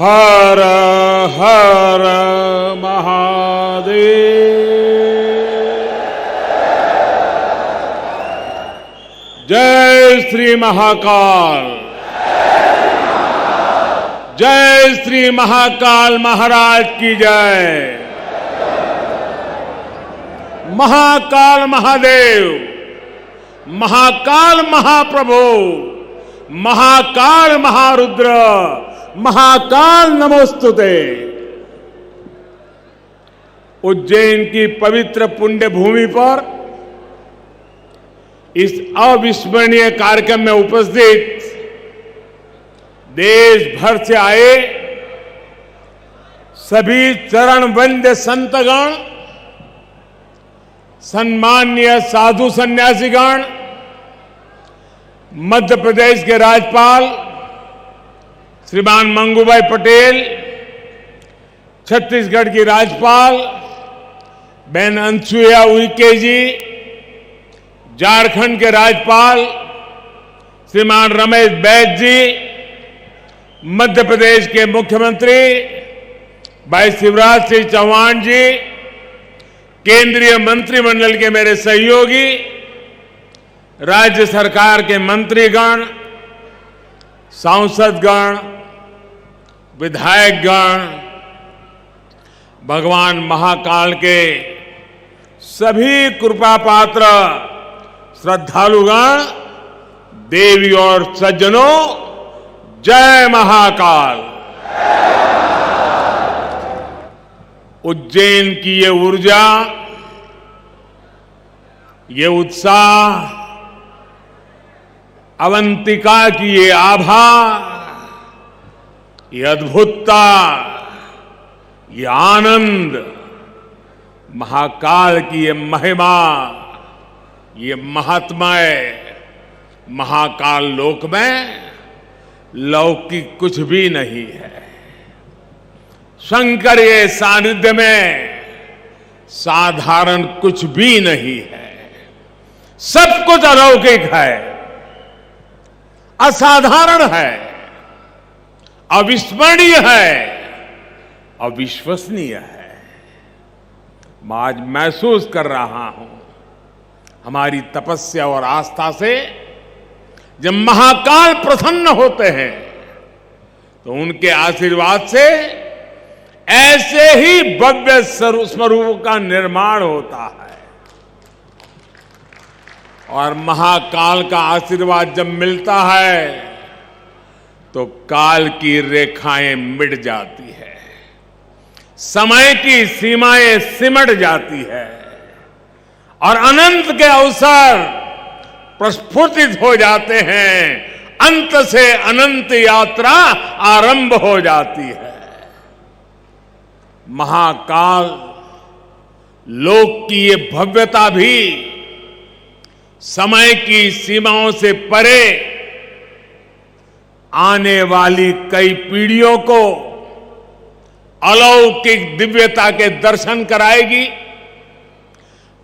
हर हर महादेव। जय श्री महाकाल। जय श्री महाकाल महाराज की जय। महाकाल महादेव, महाकाल महाप्रभु, महाकाल महारुद्र, महाकाल नमोस्तुते। उज्जैन की पवित्र पुण्य भूमि पर इस अविस्मरणीय कार्यक्रम में उपस्थित देश भर से आए सभी चरण वंद्य संतगण, सम्मान्य साधु सन्यासीगण, मध्य प्रदेश के राज्यपाल श्रीमान मंगूभाई पटेल, छत्तीसगढ़ की राज्यपाल बहन अनसुईया उइके जी, झारखंड के राज्यपाल श्रीमान रमेश बैस जी, मध्य प्रदेश के मुख्यमंत्री भाई शिवराज सिंह चौहान जी, केंद्रीय मंत्रिमंडल के मेरे सहयोगी, राज्य सरकार के मंत्रीगण, सांसदगण, विधायकगण, भगवान महाकाल के सभी कृपा पात्र श्रद्धालुगण, देवी और सज्जनों, जय महाकाल। उज्जैन की ये ऊर्जा, ये उत्साह, अवंतिका की ये आभा, ये अद्भुतता, ये आनंद, महाकाल की ये महिमा, ये महात्मय, महाकाल लोक में लौकिक कुछ भी नहीं है। शंकर ये सानिध्य में साधारण कुछ भी नहीं है। सब कुछ अलौकिक है, असाधारण है, अविस्मरणीय है, अविश्वसनीय है। मैं आज महसूस कर रहा हूं, हमारी तपस्या और आस्था से जब महाकाल प्रसन्न होते हैं तो उनके आशीर्वाद से ऐसे ही भव्य स्वरूप का निर्माण होता है। और महाकाल का आशीर्वाद जब मिलता है तो काल की रेखाएं मिट जाती है, समय की सीमाएं सिमट जाती है और अनंत के अवसर प्रस्फुटित हो जाते हैं। अंत से अनंत यात्रा आरंभ हो जाती है। महाकाल लोक की ये भव्यता भी समय की सीमाओं से परे आने वाली कई पीढ़ियों को अलौकिक दिव्यता के दर्शन कराएगी।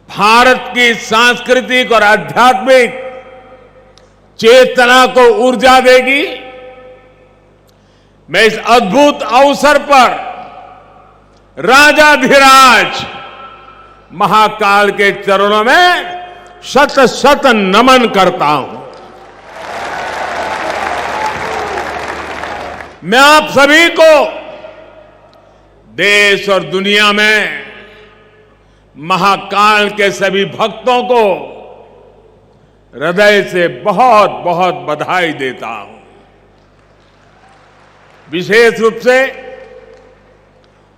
भारत की सांस्कृतिक और आध्यात्मिक चेतना को ऊर्जा देगी। मैं इस अद्भुत अवसर पर राजाधिराज महाकाल के चरणों में शत शत नमन करता हूं। मैं आप सभी को, देश और दुनिया में महाकाल के सभी भक्तों को हृदय से बहुत बहुत बधाई देता हूं। विशेष रूप से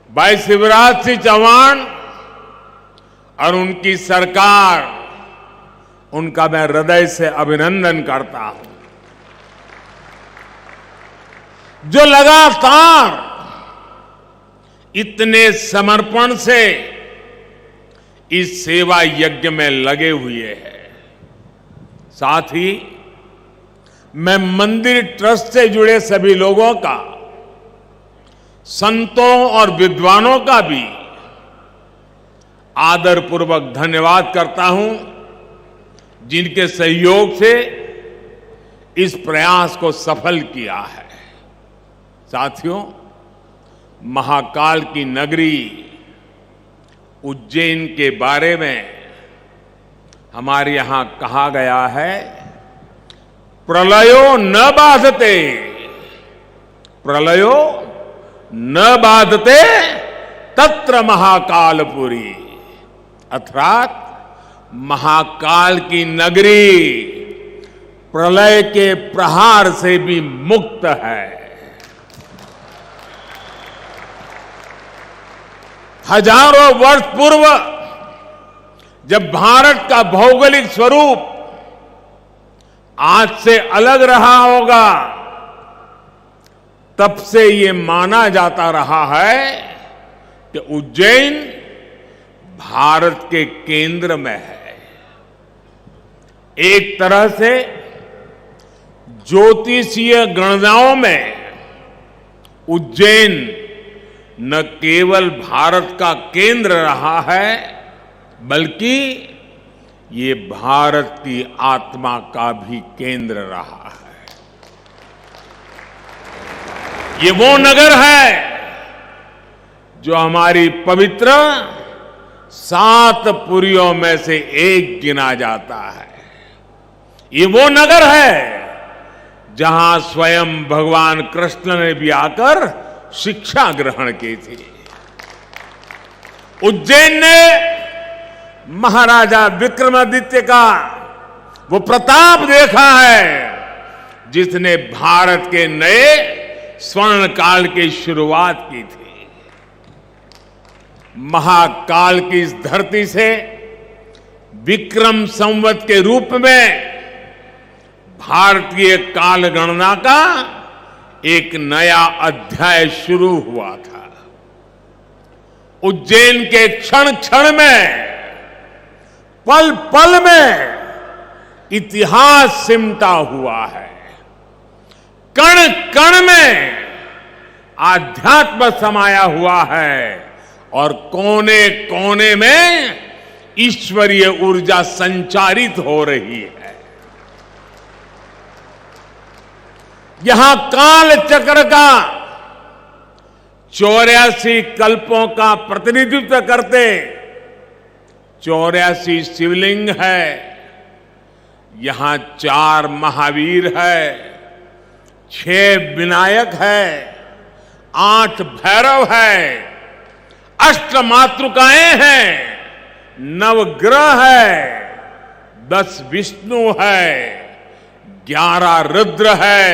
भाई शिवराज सिंह चौहान और उनकी सरकार, उनका मैं हृदय से अभिनंदन करता हूं, जो लगातार इतने समर्पण से इस सेवा यज्ञ में लगे हुए हैं। साथ ही मैं मंदिर ट्रस्ट से जुड़े सभी लोगों का, संतों और विद्वानों का भी आदरपूर्वक धन्यवाद करता हूं, जिनके सहयोग से इस प्रयास को सफल किया है। साथियों, महाकाल की नगरी उज्जैन के बारे में हमारे यहां कहा गया है, प्रलयो न बाधते, प्रलयो न बाधते तत्र महाकालपुरी, अर्थात महाकाल की नगरी प्रलय के प्रहार से भी मुक्त है। हजारों वर्ष पूर्व जब भारत का भौगोलिक स्वरूप आज से अलग रहा होगा, तब से ये माना जाता रहा है कि उज्जैन भारत के केंद्र में है। एक तरह से ज्योतिषीय गणनाओं में उज्जैन न केवल भारत का केंद्र रहा है, बल्कि ये भारत की आत्मा का भी केंद्र रहा है। ये वो नगर है जो हमारी पवित्र 7 पुरियों में से एक गिना जाता है। ये वो नगर है जहां स्वयं भगवान कृष्ण ने भी आकर शिक्षा ग्रहण की थी। उज्जैन ने महाराजा विक्रमादित्य का वो प्रताप देखा है जिसने भारत के नए स्वर्ण काल की शुरुआत की थी। महाकाल की इस धरती से विक्रम संवत के रूप में भारतीय काल गणना का एक नया अध्याय शुरू हुआ था। उज्जैन के क्षण क्षण में, पल पल में इतिहास सिमटा हुआ है। कण कण में आध्यात्म समाया हुआ है और कोने कोने में ईश्वरीय ऊर्जा संचारित हो रही है। यहां काल चक्र का 84 कल्पों का प्रतिनिधित्व करते 84 शिवलिंग है। यहां 4 महावीर है, 6 विनायक है, 8 भैरव है, 8 मातृकाएं हैं, 9 ग्रह है, 10 विष्णु है, 11 रुद्र है,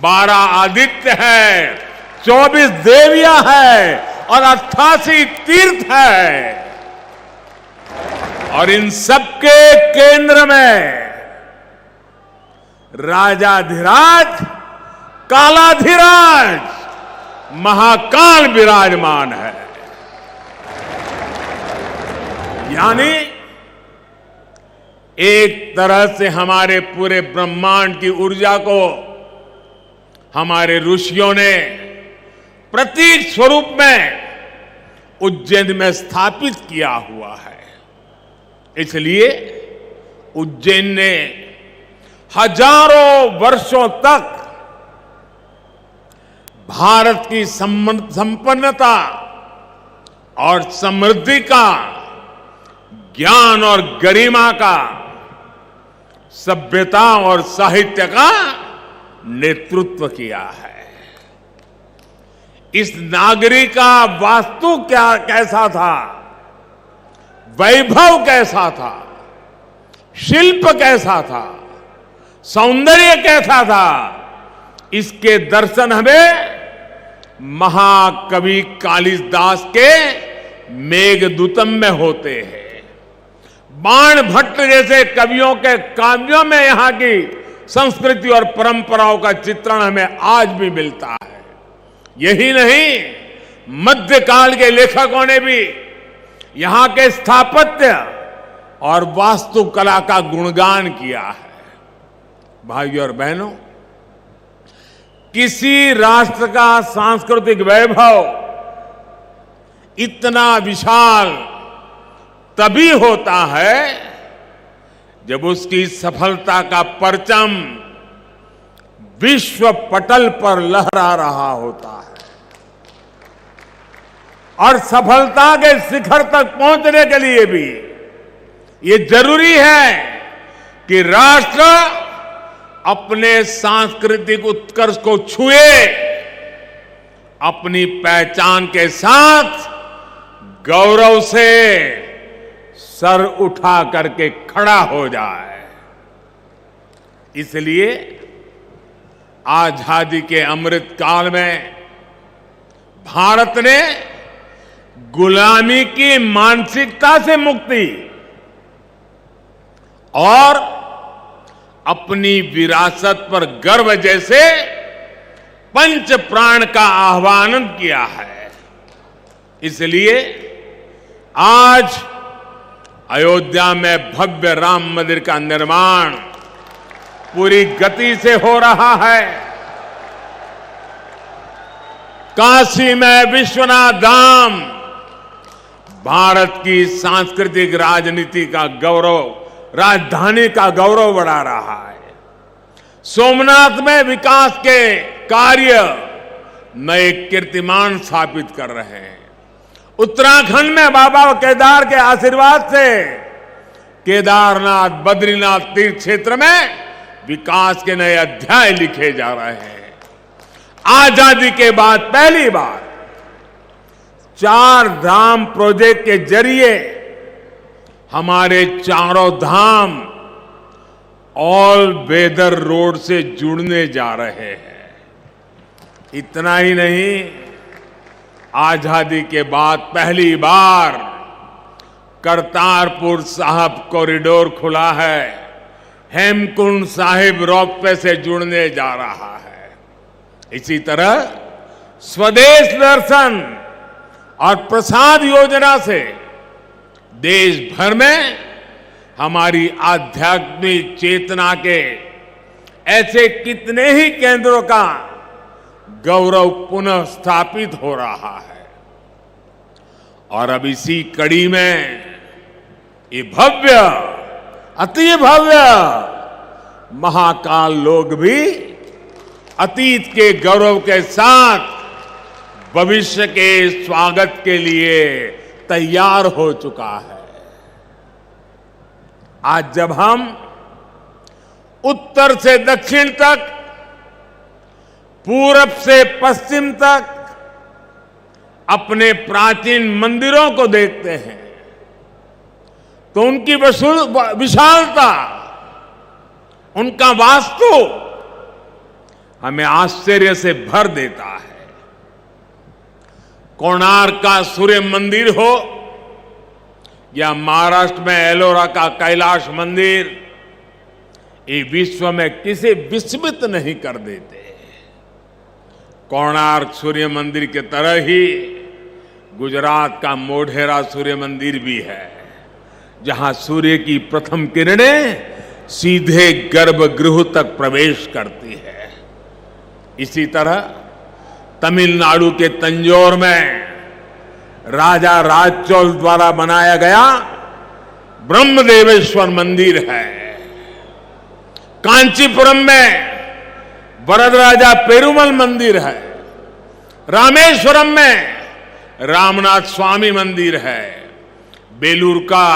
12 आदित्य है, 24 देवियां है और 88 तीर्थ है। और इन सबके केंद्र में राजाधिराज कालाधिराज महाकाल विराजमान है। यानी एक तरह से हमारे पूरे ब्रह्मांड की ऊर्जा को हमारे ऋषियों ने प्रतीक स्वरूप में उज्जैन में स्थापित किया हुआ है। इसलिए उज्जैन ने हजारों वर्षों तक भारत की संपन्नता और समृद्धि का, ज्ञान और गरिमा का, सभ्यता और साहित्य का नेतृत्व किया है। इस नागरी का वास्तु कैसा था, वैभव कैसा था, शिल्प कैसा था, सौंदर्य कैसा था, इसके दर्शन हमें महाकवि कालिदास के मेघदूतम में होते हैं। बाण भट्ट जैसे कवियों के काव्यों में यहां की संस्कृति और परंपराओं का चित्रण हमें आज भी मिलता है। यही नहीं, मध्यकाल के लेखकों ने भी यहां के स्थापत्य और वास्तुकला का गुणगान किया है। भाइयों और बहनों, किसी राष्ट्र का सांस्कृतिक वैभव इतना विशाल तभी होता है जब उसकी सफलता का परचम विश्व पटल पर लहरा रहा होता है। और सफलता के शिखर तक पहुंचने के लिए भी ये जरूरी है कि राष्ट्र अपने सांस्कृतिक उत्कर्ष को छुए, अपनी पहचान के साथ गौरव से सर उठा करके खड़ा हो जाए। इसलिए आजादी के अमृत काल में भारत ने गुलामी की मानसिकता से मुक्ति और अपनी विरासत पर गर्व जैसे पंच प्राण का आह्वान किया है। इसलिए आज अयोध्या में भव्य राम मंदिर का निर्माण पूरी गति से हो रहा है। काशी में विश्वनाथ धाम भारत की सांस्कृतिक राजनीति का गौरव, राजधानी का गौरव बढ़ा रहा है। सोमनाथ में विकास के कार्य नए कीर्तिमान स्थापित कर रहे हैं। उत्तराखंड में बाबा केदार के आशीर्वाद से केदारनाथ बद्रीनाथ तीर्थ क्षेत्र में विकास के नए अध्याय लिखे जा रहे हैं। आजादी के बाद पहली बार 4 धाम प्रोजेक्ट के जरिए हमारे चारों धाम ऑल वेदर रोड से जुड़ने जा रहे हैं। इतना ही नहीं, आजादी के बाद पहली बार करतारपुर साहिब कॉरिडोर खुला है, हेमकुंड साहिब रोपवे से जुड़ने जा रहा है। इसी तरह स्वदेश दर्शन और प्रसाद योजना से देश भर में हमारी आध्यात्मिक चेतना के ऐसे कितने ही केंद्रों का गौरव पुनः स्थापित हो रहा है। और अब इसी कड़ी में ये भव्य, अति भव्य महाकाल लोक भी अतीत के गौरव के साथ भविष्य के स्वागत के लिए तैयार हो चुका है। आज जब हम उत्तर से दक्षिण तक, पूरब से पश्चिम तक अपने प्राचीन मंदिरों को देखते हैं तो उनकी विशालता, उनका वास्तु हमें आश्चर्य से भर देता है। कोणार्क का सूर्य मंदिर हो या महाराष्ट्र में एलोरा का कैलाश मंदिर, ये विश्व में किसी विस्मित नहीं कर देते। कोणार्क सूर्य मंदिर के तरह ही गुजरात का मोढेरा सूर्य मंदिर भी है, जहां सूर्य की प्रथम किरणें सीधे गर्भगृह तक प्रवेश करती है। इसी तरह तमिलनाडु के तंजौर में राजा राजचौल द्वारा बनाया गया ब्रह्मदेवेश्वर मंदिर है। कांचीपुरम में वरदराजा पेरुमल मंदिर है। रामेश्वरम में रामनाथ स्वामी मंदिर है। बेलूर का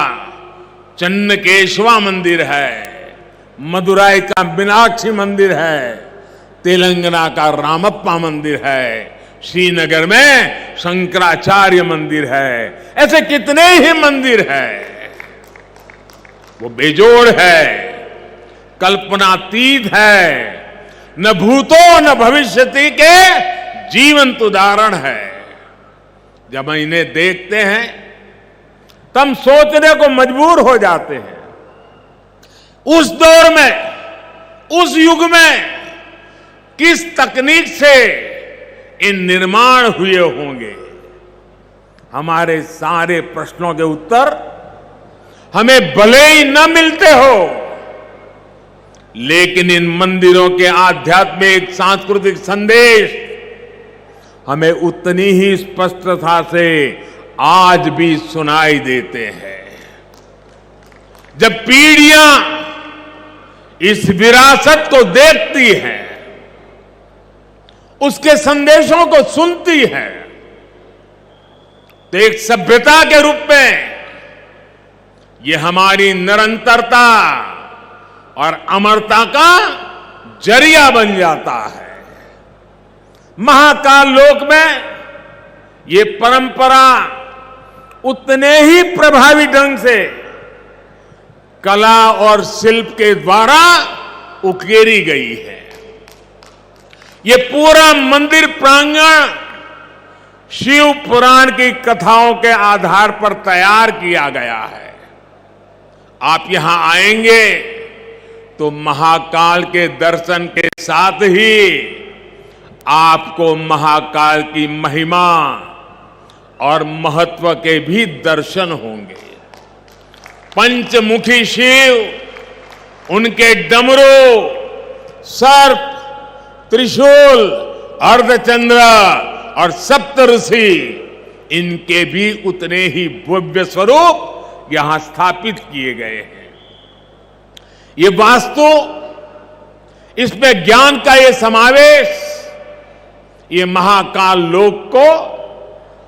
चन्नकेशवा मंदिर है। मदुराई का मीनाक्षी मंदिर है। तेलंगाना का रामप्पा मंदिर है। श्रीनगर में शंकराचार्य मंदिर है। ऐसे कितने ही मंदिर हैं, वो बेजोड़ है, कल्पनातीत है, न भूतो न भविष्यति के जीवंत उदाहरण है। जब हम इन्हें देखते हैं तब सोचने को मजबूर हो जाते हैं, उस दौर में, उस युग में किस तकनीक से इन निर्माण हुए होंगे। हमारे सारे प्रश्नों के उत्तर हमें भले ही न मिलते हो, लेकिन इन मंदिरों के आध्यात्मिक सांस्कृतिक संदेश हमें उतनी ही स्पष्टता से आज भी सुनाई देते हैं। जब पीढ़ियां इस विरासत को देखती हैं, उसके संदेशों को सुनती हैं, तो एक सभ्यता के रूप में ये हमारी निरंतरता और अमरता का जरिया बन जाता है। महाकाल लोक में ये परंपरा उतने ही प्रभावी ढंग से कला और शिल्प के द्वारा उकेरी गई है। ये पूरा मंदिर प्रांगण शिव पुराण की कथाओं के आधार पर तैयार किया गया है। आप यहां आएंगे तो महाकाल के दर्शन के साथ ही आपको महाकाल की महिमा और महत्व के भी दर्शन होंगे। पंचमुखी शिव, उनके डमरू, सर्प, त्रिशूल, अर्धचंद्र और सप्तऋषि, इनके भी उतने ही भव्य स्वरूप यहां स्थापित किए गए हैं। ये वास्तु, इसमें ज्ञान का ये समावेश, ये महाकाल लोक को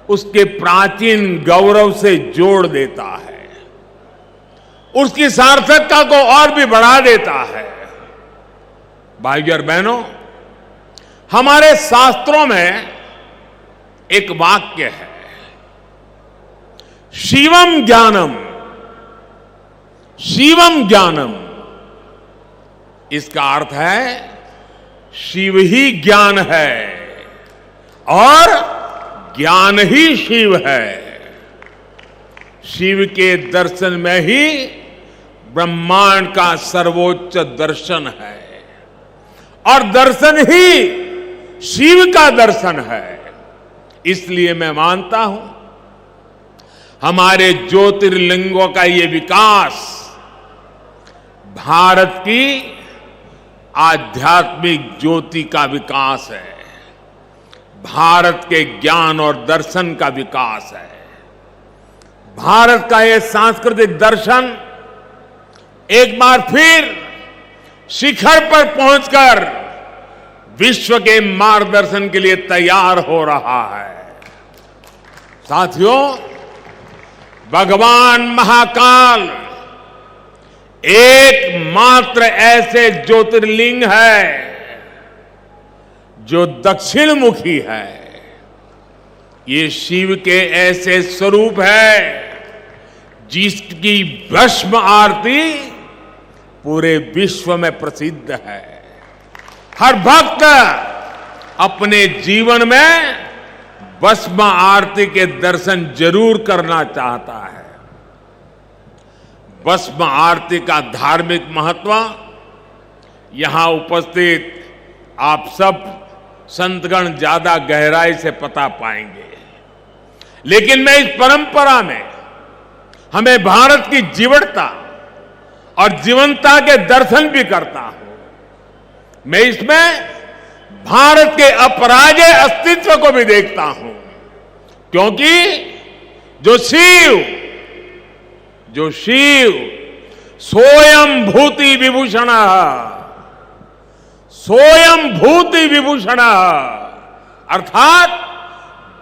उसके प्राचीन गौरव से जोड़ देता है, उसकी सार्थकता को और भी बढ़ा देता है। भाइयों और बहनों, हमारे शास्त्रों में एक वाक्य है, शिवम ज्ञानम, शिवम ज्ञानम। इसका अर्थ है शिव ही ज्ञान है और ज्ञान ही शिव है। शिव के दर्शन में ही ब्रह्मांड का सर्वोच्च दर्शन है और दर्शन ही शिव का दर्शन है। इसलिए मैं मानता हूं हमारे ज्योतिर्लिंगों का ये विकास भारत की आध्यात्मिक ज्योति का विकास है, भारत के ज्ञान और दर्शन का विकास है। भारत का ये सांस्कृतिक दर्शन एक बार फिर शिखर पर पहुंचकर विश्व के मार्गदर्शन के लिए तैयार हो रहा है। साथियों, भगवान महाकाल एकमात्र ऐसे ज्योतिर्लिंग है जो दक्षिण मुखी है। ये शिव के ऐसे स्वरूप है जिसकी भस्म आरती पूरे विश्व में प्रसिद्ध है। हर भक्त अपने जीवन में भस्म आरती के दर्शन जरूर करना चाहता है। भस्म आरती का धार्मिक महत्व यहां उपस्थित आप सब संतगण ज्यादा गहराई से पता पाएंगे, लेकिन मैं इस परंपरा में हमें भारत की जीवटता और जीवंतता के दर्शन भी करता हूं। मैं इसमें भारत के अपराजेय अस्तित्व को भी देखता हूं, क्योंकि जो शिव सोयम भूति विभूषण, सोयम भूति विभूषण, अर्थात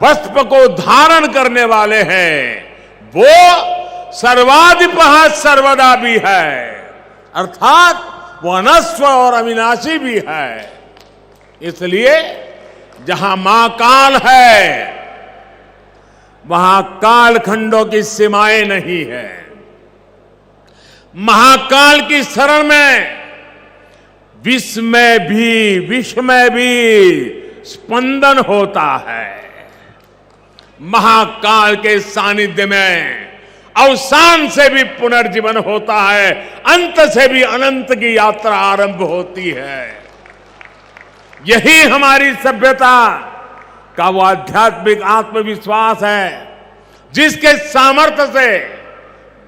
वस्त्र को धारण करने वाले हैं, वो सर्वाधिपः सर्वदा भी है, अर्थात वो अनस्व और अविनाशी भी है। इसलिए जहां महाकाल है वहां कालखंडों की सीमाएं नहीं है। महाकाल की शरण में विश्व में भी स्पंदन होता है। महाकाल के सानिध्य में अवसान से भी पुनर्जीवन होता है, अंत से भी अनंत की यात्रा आरंभ होती है। यही हमारी सभ्यता का वो आध्यात्मिक आत्मविश्वास है जिसके सामर्थ्य से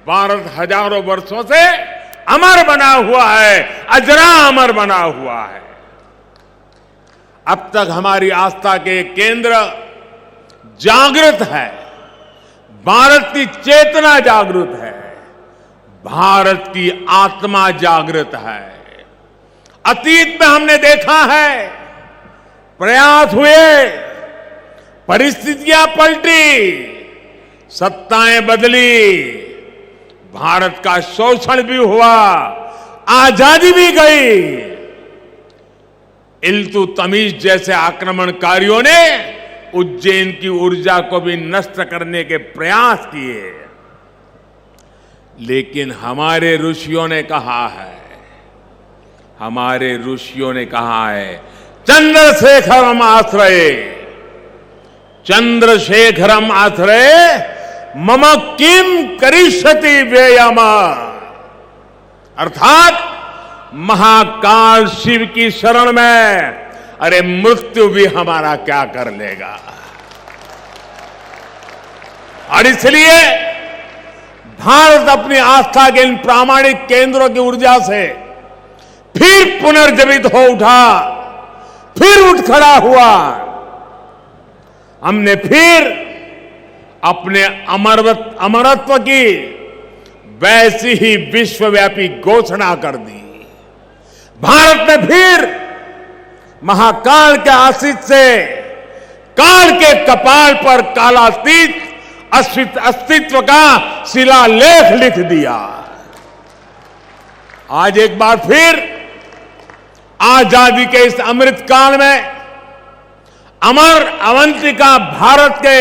भारत हजारों वर्षों से अमर बना हुआ है, अजरा अमर बना हुआ है। अब तक हमारी आस्था के केंद्र जागृत है, भारत की चेतना जागृत है, भारत की आत्मा जागृत है। अतीत में हमने देखा है प्रयास हुए, परिस्थितियां पलटी, सत्ताएं बदली, भारत का शोषण भी हुआ, आजादी भी गई। इल्तुतमिश जैसे आक्रमणकारियों ने उज्जैन की ऊर्जा को भी नष्ट करने के प्रयास किए, लेकिन हमारे ऋषियों ने कहा है, चंद्रशेखरम आश्रये मम किम करिष्यति व्ययम। अर्थात महाकाल शिव की शरण में, अरे मृत्यु भी हमारा क्या कर लेगा। और इसलिए भारत अपनी आस्था के इन प्रामाणिक केंद्रों की ऊर्जा से फिर पुनर्जीवित हो उठा, फिर उठ खड़ा हुआ। हमने फिर अपने अमरत्व की वैसी ही विश्वव्यापी घोषणा कर दी। भारत ने फिर महाकाल के आशीष से काल के कपाल पर कालातीत अस्तित्व का शिलालेख लिख दिया। आज एक बार फिर आजादी के इस अमृत काल में अमर अवंतिका भारत के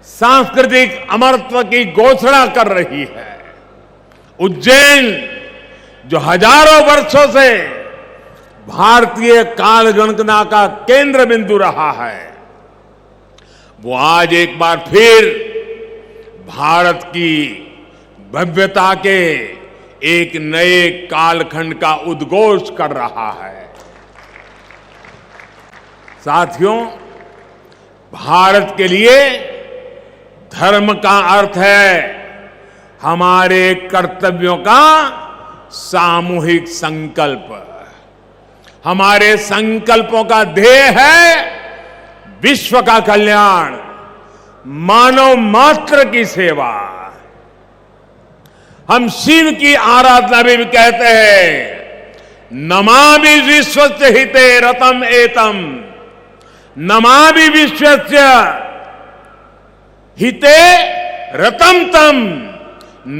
सांस्कृतिक अमरत्व की घोषणा कर रही है। उज्जैन जो हजारों वर्षों से भारतीय काल गणना का केंद्र बिंदु रहा है, वो आज एक बार फिर भारत की भव्यता के एक नए कालखंड का उद्घोष कर रहा है। साथियों, भारत के लिए धर्म का अर्थ है हमारे कर्तव्यों का सामूहिक संकल्प। हमारे संकल्पों का ध्येय है विश्व का कल्याण, मानव मात्र की सेवा। हम शिव की आराधना भी कहते हैं, नमामि विश्वस्य हिते रतम एतम, नमामि विश्वस्य हिते रतम तम,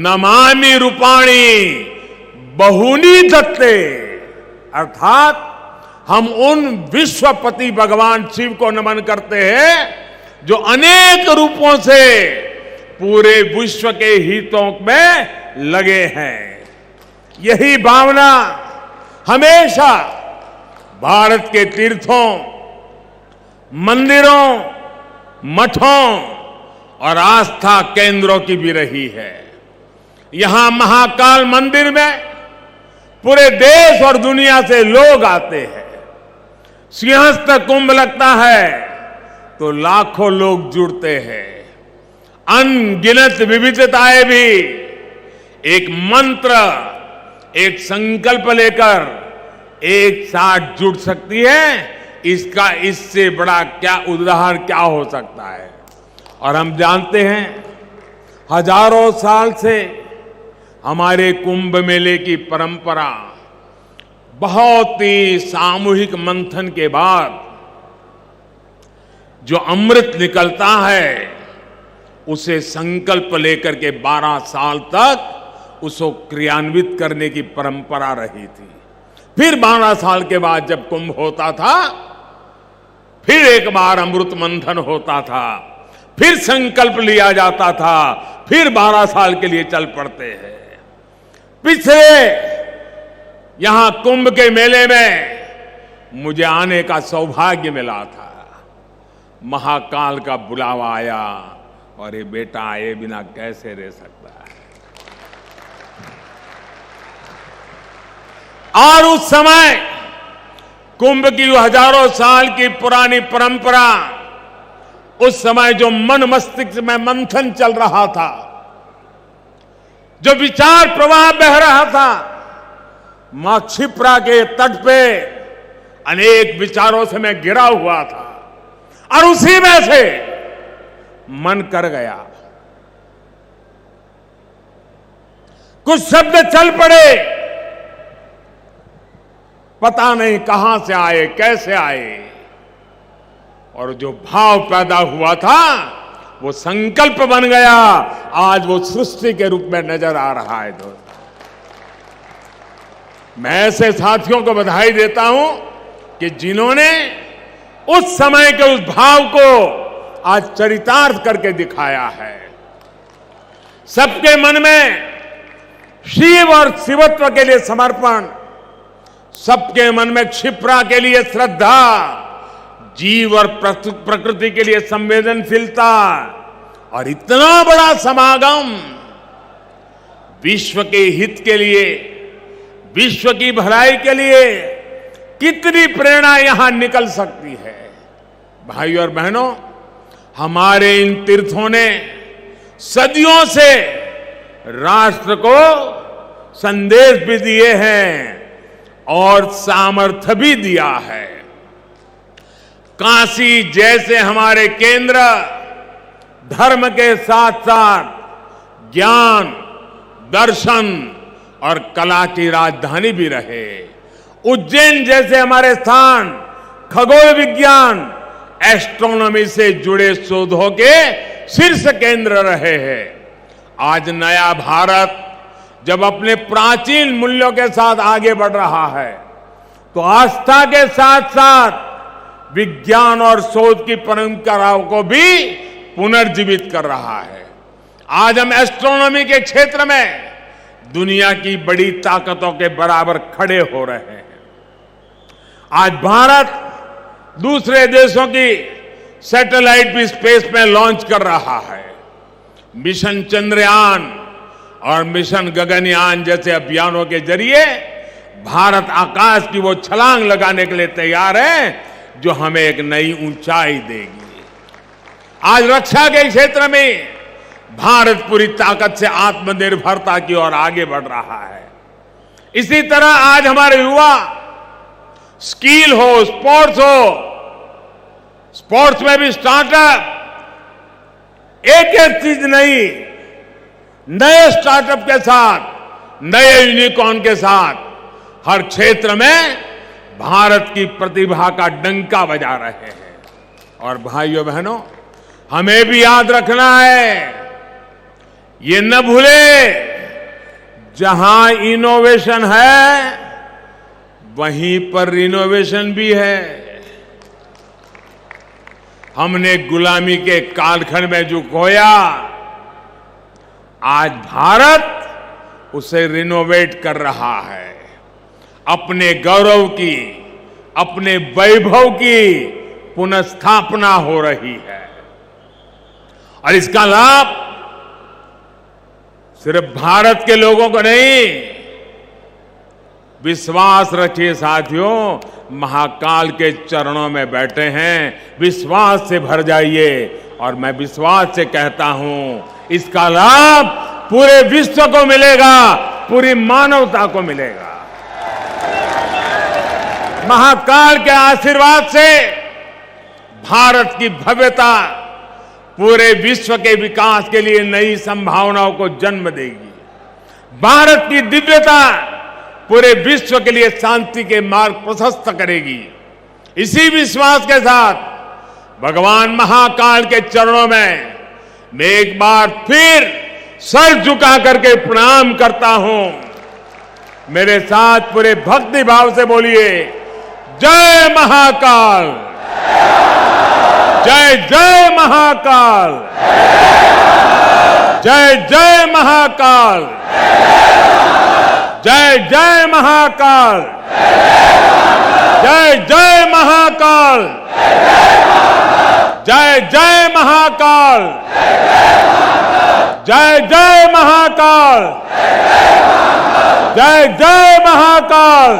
नमामि रूपाणी बहुनी दत्ते। अर्थात हम उन विश्वपति भगवान शिव को नमन करते हैं जो अनेक रूपों से पूरे विश्व के हितों में लगे हैं। यही भावना हमेशा भारत के तीर्थों, मंदिरों, मठों और आस्था केंद्रों की भी रही है। यहां महाकाल मंदिर में पूरे देश और दुनिया से लोग आते हैं। सिंहस्थ कुंभ लगता है तो लाखों लोग जुड़ते हैं। अनगिनत विविधताएं भी एक मंत्र, एक संकल्प लेकर एक साथ जुड़ सकती है। इसका इससे बड़ा क्या उदाहरण क्या हो सकता है। और हम जानते हैं हजारों साल से हमारे कुंभ मेले की परंपरा बहुत ही सामूहिक मंथन के बाद जो अमृत निकलता है उसे संकल्प लेकर के 12 साल तक उसको क्रियान्वित करने की परंपरा रही थी। फिर 12 साल के बाद जब कुंभ होता था, फिर एक बार अमृत मंथन होता था, फिर संकल्प लिया जाता था, फिर 12 साल के लिए चल पड़ते हैं। पिछले यहां कुंभ के मेले में मुझे आने का सौभाग्य मिला था। महाकाल का बुलावा आया और ये बेटा आए बिना कैसे रह सकता है। और उस समय कुंभ की हजारों साल की पुरानी परंपरा, उस समय जो मन मस्तिष्क में मंथन चल रहा था, जो विचार प्रवाह बह रहा था, मां क्षिप्रा के तट पे अनेक विचारों से मैं घिरा हुआ था और उसी में से मन कर गया। कुछ शब्द चल पड़े, पता नहीं कहां से आए, कैसे आए, और जो भाव पैदा हुआ था वो संकल्प बन गया, आज वो सृष्टि के रूप में नजर आ रहा है। दोस्तों, मैं ऐसे साथियों को बधाई देता हूं कि जिन्होंने उस समय के उस भाव को आज चरितार्थ करके दिखाया है। सबके मन में शिव और शिवत्व के लिए समर्पण, सबके मन में क्षिप्रा के लिए श्रद्धा, जीव और प्रकृति के लिए संवेदनशीलता, और इतना बड़ा समागम विश्व के हित के लिए, विश्व की भलाई के लिए कितनी प्रेरणा यहां निकल सकती है। भाइयों और बहनों, हमारे इन तीर्थों ने सदियों से राष्ट्र को संदेश भी दिए हैं और सामर्थ्य भी दिया है। काशी जैसे हमारे केंद्र धर्म के साथ साथ ज्ञान, दर्शन और कला की राजधानी भी रहे। उज्जैन जैसे हमारे स्थान खगोल विज्ञान, एस्ट्रोनॉमी से जुड़े शोधों के शीर्ष केंद्र रहे हैं। आज नया भारत जब अपने प्राचीन मूल्यों के साथ आगे बढ़ रहा है, तो आस्था के साथ साथ विज्ञान और शोध की परंपराओं को भी पुनर्जीवित कर रहा है। आज हम एस्ट्रोनॉमी के क्षेत्र में दुनिया की बड़ी ताकतों के बराबर खड़े हो रहे हैं। आज भारत दूसरे देशों की सैटेलाइट भी स्पेस में लॉन्च कर रहा है। मिशन चंद्रयान और मिशन गगनयान जैसे अभियानों के जरिए भारत आकाश की वो छलांग लगाने के लिए तैयार है जो हमें एक नई ऊंचाई देगी। आज रक्षा के क्षेत्र में भारत पूरी ताकत से आत्मनिर्भरता की ओर आगे बढ़ रहा है। इसी तरह आज हमारे युवा स्किल हो, स्पोर्ट्स हो, स्पोर्ट्स में भी स्टार्टअप, एक एक चीज नहीं, नए स्टार्टअप के साथ, नए यूनिकॉर्न के साथ हर क्षेत्र में भारत की प्रतिभा का डंका बजा रहे हैं। और भाइयों बहनों, हमें भी याद रखना है, ये न भूले, जहां इनोवेशन है वहीं पर रिनोवेशन भी है। हमने गुलामी के कालखंड में जो खोया, आज भारत उसे रिनोवेट कर रहा है। अपने गौरव की, अपने वैभव की पुनर्स्थापना हो रही है और इसका लाभ सिर्फ भारत के लोगों को नहीं, विश्वास रखिए साथियों, महाकाल के चरणों में बैठे हैं, विश्वास से भर जाइए। और मैं विश्वास से कहता हूं, इसका लाभ पूरे विश्व को मिलेगा, पूरी मानवता को मिलेगा। महाकाल के आशीर्वाद से भारत की भव्यता पूरे विश्व के विकास के लिए नई संभावनाओं को जन्म देगी। भारत की दिव्यता पूरे विश्व के लिए शांति के मार्ग प्रशस्त करेगी। इसी विश्वास के साथ भगवान महाकाल के चरणों में मैं एक बार फिर सर झुका करके प्रणाम करता हूं। मेरे साथ पूरे भक्ति भाव से बोलिए, जय महाकाल, जय जय महाकाल, जय जय महाकाल, जय जय महाकाल, जय जय महाकाल, जय जय महाकाल, जय जय महाकाल, जय जय महाकाल।